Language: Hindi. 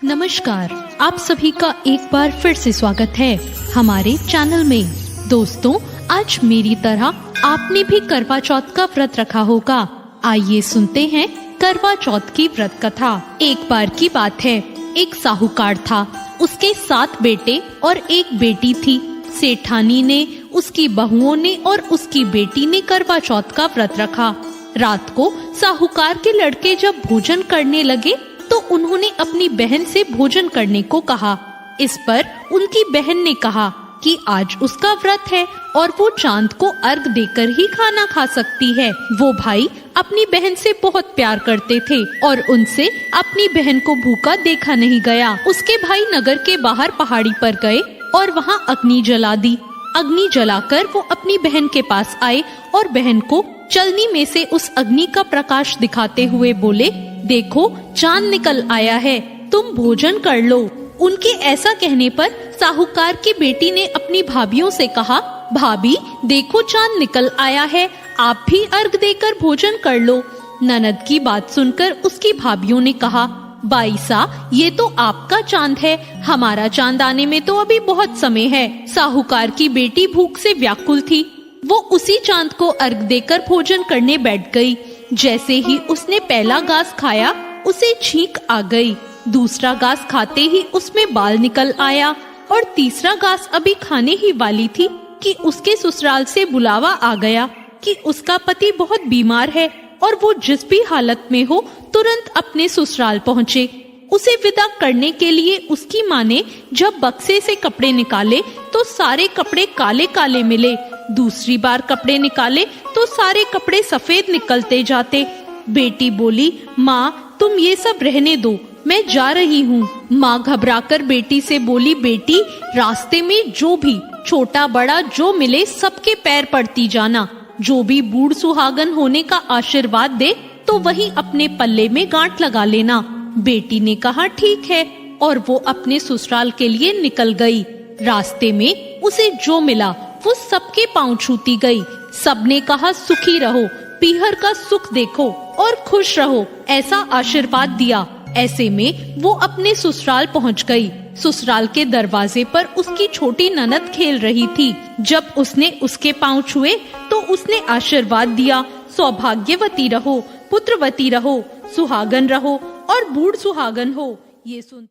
नमस्कार, आप सभी का एक बार फिर से स्वागत है हमारे चैनल में। दोस्तों, आज मेरी तरह आपने भी करवा चौथ का व्रत रखा होगा। आइए सुनते हैं करवा चौथ की व्रत कथा। एक बार की बात है, एक साहूकार था, उसके 7 बेटे और एक बेटी थी। सेठानी ने, उसकी बहुओं ने और उसकी बेटी ने करवा चौथ का व्रत रखा। रात को साहूकार के लड़के जब भोजन करने लगे तो उन्होंने अपनी बहन से भोजन करने को कहा। इस पर उनकी बहन ने कहा कि आज उसका व्रत है और वो चांद को अर्घ देकर ही खाना खा सकती है। वो भाई अपनी बहन से बहुत प्यार करते थे और उनसे अपनी बहन को भूखा देखा नहीं गया। उसके भाई नगर के बाहर पहाड़ी पर गए और वहाँ अग्नि जला दी। अग्नि जलाकर वो अपनी बहन के पास आए और बहन को चलनी में से उस अग्नि का प्रकाश दिखाते हुए बोले, देखो चांद निकल आया है, तुम भोजन कर लो। उनके ऐसा कहने पर साहूकार की बेटी ने अपनी भाभियों से कहा, भाभी देखो चांद निकल आया है, आप भी अर्घ देकर भोजन कर लो। ननद की बात सुनकर उसकी भाभियों ने कहा, बाईसा ये तो आपका चांद है, हमारा चांद आने में तो अभी बहुत समय है। साहूकार की बेटी भूख से व्याकुल थी। वो उसी चांद को अर्घ देकर भोजन करने बैठ गई। जैसे ही उसने पहला घास खाया उसे छींक आ गई। दूसरा घास खाते ही उसमें बाल निकल आया और तीसरा घास अभी खाने ही वाली थी कि उसके ससुराल से बुलावा आ गया कि उसका पति बहुत बीमार है और वो जिस भी हालत में हो तुरंत अपने ससुराल पहुँचे। उसे विदा करने के लिए उसकी माँ ने जब बक्से से कपड़े निकाले तो सारे कपड़े काले काले मिले। दूसरी बार कपड़े निकाले तो सारे कपड़े सफेद निकलते जाते। बेटी बोली, माँ तुम ये सब रहने दो, मैं जा रही हूँ। माँ घबराकर बेटी से बोली, बेटी रास्ते में जो भी छोटा बड़ा जो मिले सबके पैर पड़ती जाना। जो भी बूढ़ सुहागन होने का आशीर्वाद दे तो वही अपने पल्ले में गांठ लगा लेना। बेटी ने कहा ठीक है और वो अपने ससुराल के लिए निकल गई। रास्ते में उसे जो मिला वो सबके पांव छूती गई। सबने कहा सुखी रहो, पीहर का सुख देखो और खुश रहो, ऐसा आशीर्वाद दिया। ऐसे में वो अपने ससुराल पहुंच गई। ससुराल के दरवाजे पर उसकी छोटी ननद खेल रही थी। जब उसने उसके पांव छुए तो उसने आशीर्वाद दिया, सौभाग्यवती रहो, पुत्रवती रहो, सुहागन रहो और बूढ़ सुहागन हो। ये सुन